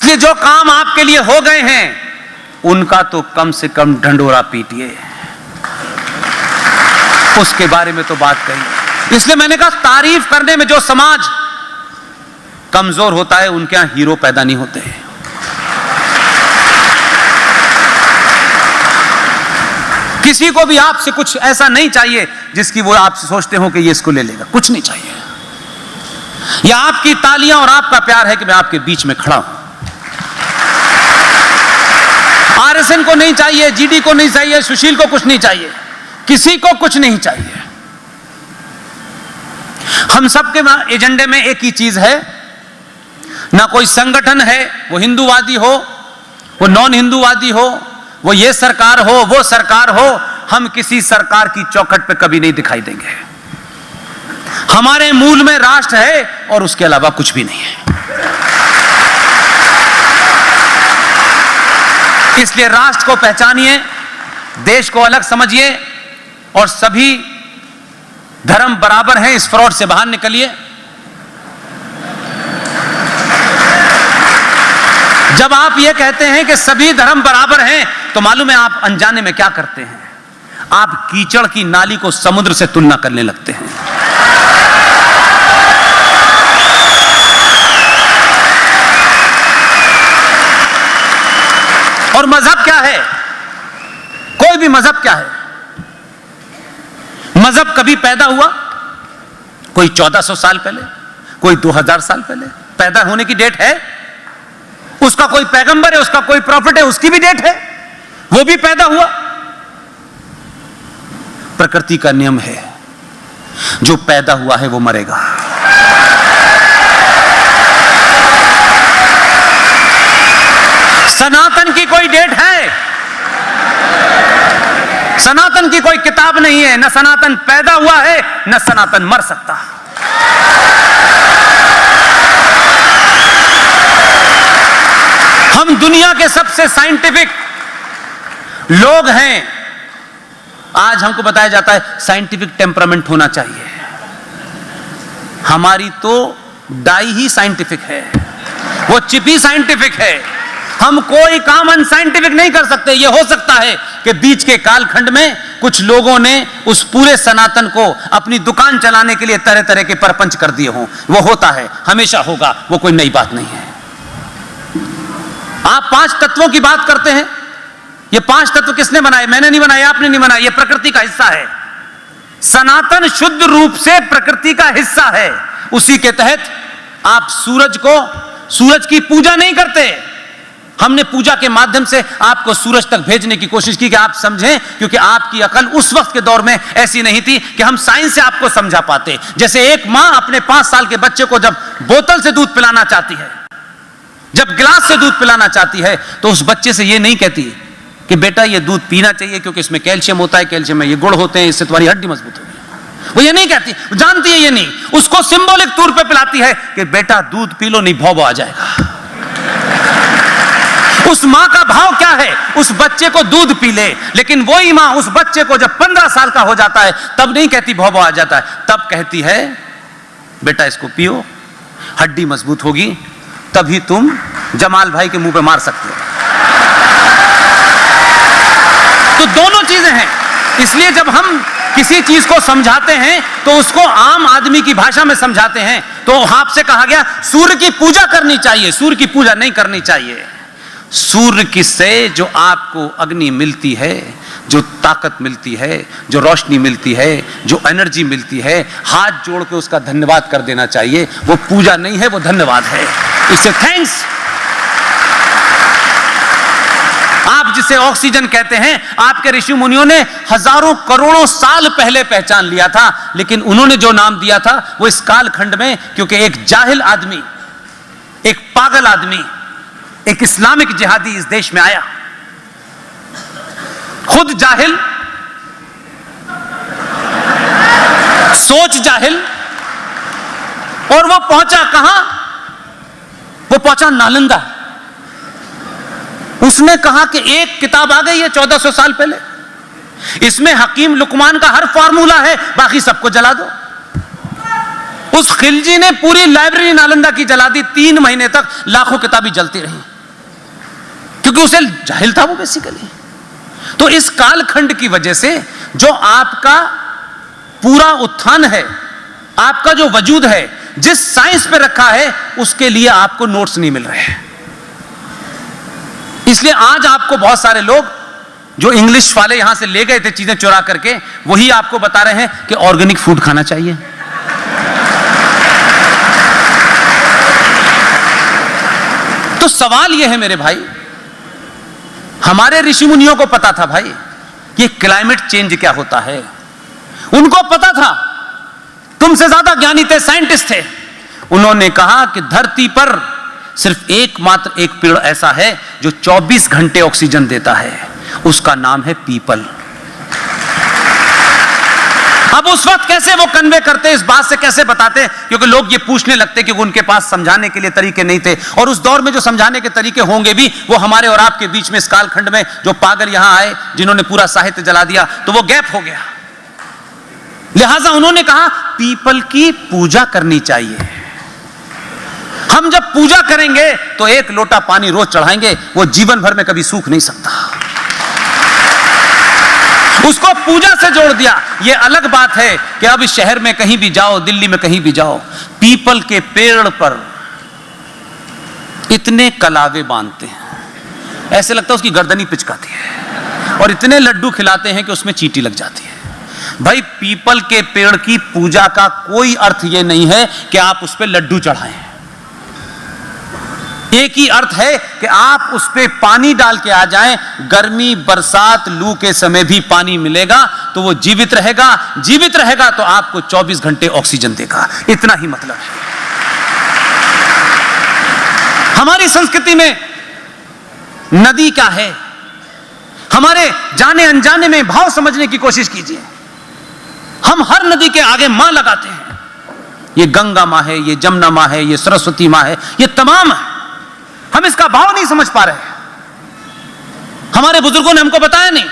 इसलिए जो काम आपके लिए हो गए हैं उनका तो कम से कम ढंढोरा पीटिए, उसके बारे में तो बात कही। इसलिए मैंने कहा तारीफ करने में जो समाज कमजोर होता है उनके यहां हीरो पैदा नहीं होते हैं। किसी को भी आपसे कुछ ऐसा नहीं चाहिए जिसकी वो आपसे सोचते हो कि ये इसको ले लेगा, कुछ नहीं चाहिए। या आपकी तालियां और आपका प्यार है कि मैं आपके बीच में खड़ा हूं। आरएसएन को नहीं चाहिए, जीडी को नहीं चाहिए, सुशील को कुछ नहीं चाहिए, किसी को कुछ नहीं चाहिए। हम सबके एजेंडे में एक ही चीज है, ना कोई संगठन है वो हिंदूवादी हो, वो नॉन हिंदूवादी हो, वो ये सरकार हो, वो सरकार हो, हम किसी सरकार की चौखट पे कभी नहीं दिखाई देंगे। हमारे मूल में राष्ट्र है और उसके अलावा कुछ भी नहीं है। इसलिए राष्ट्र को पहचानिए, देश को अलग समझिए और सभी धर्म बराबर हैं, इस फ्रॉड से बाहर निकलिए। जब आप ये कहते हैं कि सभी धर्म बराबर हैं तो मालूम है आप अनजाने में क्या करते हैं, आप कीचड़ की नाली को समुद्र से तुलना करने लगते हैं। और मजहब क्या है? कोई भी मजहब क्या है? मजहब कभी पैदा हुआ, कोई 1400 साल पहले, कोई 2000 साल पहले। पैदा होने की डेट है, उसका कोई पैगंबर है, उसका कोई प्रॉफिट है, उसकी भी डेट है, वो भी पैदा हुआ। प्रकृति का नियम है, जो पैदा हुआ है वो मरेगा। सनातन की कोई डेट है? सनातन की कोई किताब नहीं है। न सनातन पैदा हुआ है, न सनातन मर सकता। हम दुनिया के सबसे साइंटिफिक लोग हैं। आज हमको बताया जाता है साइंटिफिक टेम्परामेंट होना चाहिए। हमारी तो डाई ही साइंटिफिक है, वो चिप ही साइंटिफिक है। हम कोई काम अनसाइंटिफिक नहीं कर सकते। यह हो सकता है कि बीच के कालखंड में कुछ लोगों ने उस पूरे सनातन को अपनी दुकान चलाने के लिए तरह तरह के परपंच कर दिए हों। वो होता है, हमेशा होगा, वो कोई नई बात नहीं है। आप 5 तत्वों की बात करते हैं। ये 5 तत्व किसने बनाए? मैंने नहीं बनाए, आपने नहीं बनाए, ये प्रकृति का हिस्सा है। सनातन शुद्ध रूप से प्रकृति का हिस्सा है। उसी के तहत आप सूरज की पूजा नहीं करते। हमने पूजा के माध्यम से आपको सूरज तक भेजने की कोशिश की कि आप समझें, क्योंकि आपकी अकल उस वक्त के दौर में ऐसी नहीं थी कि हम साइंस से आपको समझा पाते। जैसे एक मां अपने 5 साल के बच्चे को जब बोतल से दूध पिलाना चाहती है, जब गिलास से दूध पिलाना चाहती है, तो उस बच्चे से ये नहीं कहती कि बेटा ये दूध पीना चाहिए क्योंकि इसमें कैल्शियम होता है, कैल्शियम में ये गुण होते हैं, इससे तुम्हारी हड्डी मजबूत होगी। वो ये नहीं कहती, जानती है ये नहीं। उसको सिंबॉलिक तौर पे पिलाती है कि बेटा दूध पी लो, नहीं भौं आ जाएगा। उस मां का भाव क्या है? उस बच्चे को दूध पी ले। लेकिन वही मां उस बच्चे को जब 15 साल का हो जाता है तब नहीं कहती भौं आ जाता है, तब कहती है बेटा इसको पियो, हड्डी मजबूत होगी, तभी तुम जमाल भाई के मुंह पे मार सकते हो। तो दोनों चीजें हैं। इसलिए जब हम किसी चीज को समझाते हैं तो उसको आम आदमी की भाषा में समझाते हैं। तो आपसे कहा गया सूर्य की पूजा करनी चाहिए, सूर्य की पूजा नहीं करनी चाहिए। सूर्य किससे? जो आपको अग्नि मिलती है, जो ताकत मिलती है, जो रोशनी मिलती है, जो एनर्जी मिलती है, हाथ जोड़ के उसका धन्यवाद कर देना चाहिए। वो पूजा नहीं है, वो धन्यवाद है। इससे थैंक्स। आप जिसे ऑक्सीजन कहते हैं, आपके ऋषि मुनियों ने हजारों करोड़ों साल पहले पहचान लिया था, लेकिन उन्होंने जो नाम दिया था वो इस कालखंड में, क्योंकि एक जाहिल आदमी, एक पागल आदमी, एक इस्लामिक जिहादी इस देश में आया, खुद जाहिल, सोच जाहिल, और वो पहुंचा कहां? वो पहुंचा नालंदा। उसने कहा कि एक किताब आ गई है 1400 साल पहले, इसमें हकीम लुकमान का हर फार्मूला है, बाकी सबको जला दो। उस खिलजी ने पूरी लाइब्रेरी नालंदा की जला दी। 3 महीने तक लाखों किताबें जलती रही। क्योंकि उसे जाहिल था वो बेसिकली। तो इस कालखंड की वजह से जो आपका पूरा उत्थान है, आपका जो वजूद है, जिस साइंस पे रखा है, उसके लिए आपको नोट्स नहीं मिल रहे हैं। इसलिए आज आपको बहुत सारे लोग जो इंग्लिश वाले यहां से ले गए थे चीजें चुरा करके, वही आपको बता रहे हैं कि ऑर्गेनिक फूड खाना चाहिए। तो सवाल यह है मेरे भाई, हमारे ऋषि मुनियों को पता था भाई कि क्लाइमेट चेंज क्या होता है, उनको पता था। तुमसे ज्यादा ज्ञानी थे, साइंटिस्ट थे। उन्होंने कहा कि धरती पर सिर्फ एकमात्र एक पेड़ ऐसा है जो 24 घंटे ऑक्सीजन देता है, उसका नाम है पीपल। अब उस वक्त कैसे वो कन्वे करते, इस बात से कैसे बताते, क्योंकि लोग ये पूछने लगते, क्योंकि उनके पास समझाने के लिए तरीके नहीं थे। और उस दौर में जो समझाने के तरीके होंगे भी, वो हमारे और आपके बीच में इस कालखंड में जो पागल यहां आए जिन्होंने पूरा साहित्य जला दिया, तो वो गैप हो गया। लिहाजा उन्होंने कहा पीपल की पूजा करनी चाहिए। हम जब पूजा करेंगे तो एक लोटा पानी रोज चढ़ाएंगे, वो जीवन भर में कभी सूख नहीं सकता। उसको पूजा से जोड़ दिया। यह अलग बात है कि अब शहर में कहीं भी जाओ, दिल्ली में कहीं भी जाओ, पीपल के पेड़ पर इतने कलावे बांधते हैं, ऐसे लगता है उसकी गर्दनी पिचकाती है, और इतने लड्डू खिलाते हैं कि उसमें चींटी लग जाती है। भाई, पीपल के पेड़ की पूजा का कोई अर्थ यह नहीं है कि आप उस पर लड्डू चढ़ाएं। एक ही अर्थ है कि आप उस पे पानी डाल के आ जाएं, गर्मी, बरसात, लू के समय भी पानी मिलेगा तो वो जीवित रहेगा। जीवित रहेगा तो आपको 24 घंटे ऑक्सीजन देगा। इतना ही मतलब है। हमारी संस्कृति में नदी क्या है, हमारे जाने अनजाने में भाव समझने की कोशिश कीजिए। हम हर नदी के आगे मां लगाते हैं। ये गंगा मां है, ये जमुना मां है, ये सरस्वती मां है, ये तमाम है। हम इसका भाव नहीं समझ पा रहे। हमारे बुजुर्गों ने हमको बताया नहीं।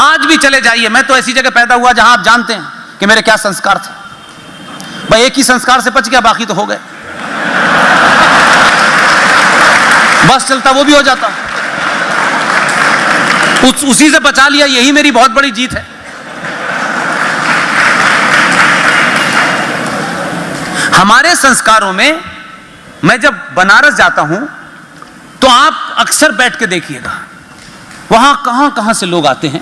आज भी चले जाइए, मैं तो ऐसी जगह पैदा हुआ जहां आप जानते हैं कि मेरे क्या संस्कार थे। भाई, एक ही संस्कार से बच गया, बाकी तो हो गए। बस चलता वो भी हो जाता, उसी से बचा लिया। यही मेरी बहुत बड़ी जीत है। हमारे संस्कारों में, मैं जब बनारस जाता हूं तो आप अक्सर बैठ के देखिएगा, वहां कहां कहां से लोग आते हैं।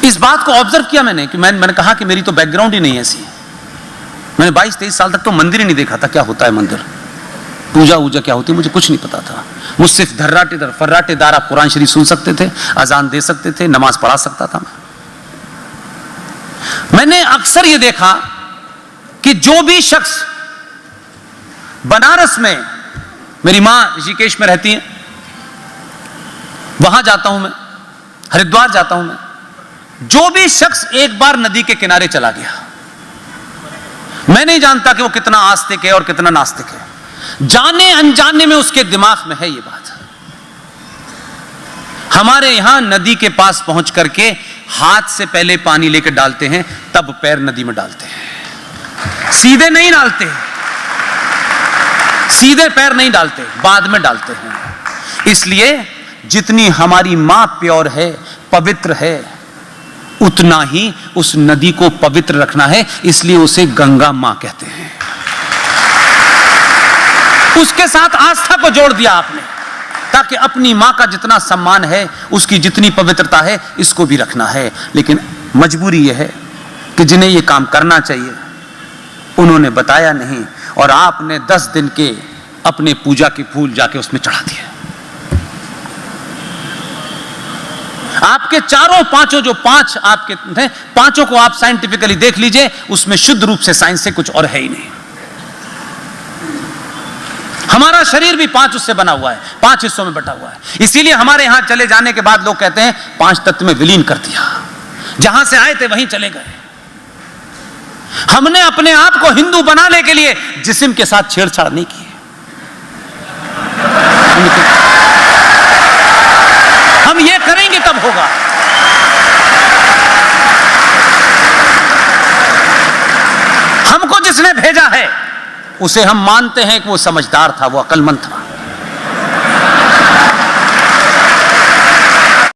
इस बात को ऑब्जर्व किया मैंने कि मैंने कहा कि मेरी तो बैकग्राउंड ही नहीं ऐसी। मैंने 22-23 साल तक तो मंदिर ही नहीं देखा था। क्या होता है मंदिर, पूजा वूजा क्या होती है, मुझे कुछ नहीं पता था। मुझ सिर्फ फर्राटेदार आप कुरान शरीफ सुन सकते थे, अजान दे सकते थे, नमाज पढ़ा सकता था। मैंने अक्सर यह देखा कि जो भी शख्स बनारस में, मेरी मां ऋषिकेश में रहती है, वहां जाता हूं मैं, हरिद्वार जाता हूं मैं, जो भी शख्स एक बार नदी के किनारे चला गया, मैं नहीं जानता कि वो कितना आस्तिक है और कितना नास्तिक है। जाने अनजाने में उसके दिमाग में है ये बात। हमारे यहां नदी के पास पहुंच करके हाथ से पहले पानी लेकर डालते हैं, तब पैर नदी में डालते हैं। सीधे नहीं डालते, सीधे पैर नहीं डालते, बाद में डालते हैं। इसलिए जितनी हमारी मां प्योर है, पवित्र है, उतना ही उस नदी को पवित्र रखना है। इसलिए उसे गंगा मां कहते हैं। उसके साथ आस्था को जोड़ दिया आपने, ताकि अपनी मां का जितना सम्मान है, उसकी जितनी पवित्रता है, इसको भी रखना है। लेकिन मजबूरी यह है कि जिन्हें यह काम करना चाहिए उन्होंने बताया नहीं, और आपने 10 दिन के अपने पूजा के फूल जाके उसमें चढ़ा दिए। आपके चारों पांचों, जो 5 आपके थे, पांचों को आप साइंटिफिकली देख लीजिए, उसमें शुद्ध रूप से साइंस से कुछ और है ही नहीं। हमारा शरीर भी 5 उससे बना हुआ है, 5 हिस्सों में बटा हुआ है। इसीलिए हमारे यहां चले जाने के बाद लोग कहते हैं 5 तत्व में विलीन कर दिया, जहां से आए थे वहीं चले गए। हमने अपने आप को हिंदू बनाने के लिए जिस्म के साथ छेड़छाड़ नहीं की। हम ये करेंगे तब होगा। हमको जिसने भेजा है उसे हम मानते हैं कि वो समझदार था, वो अक्लमंद था।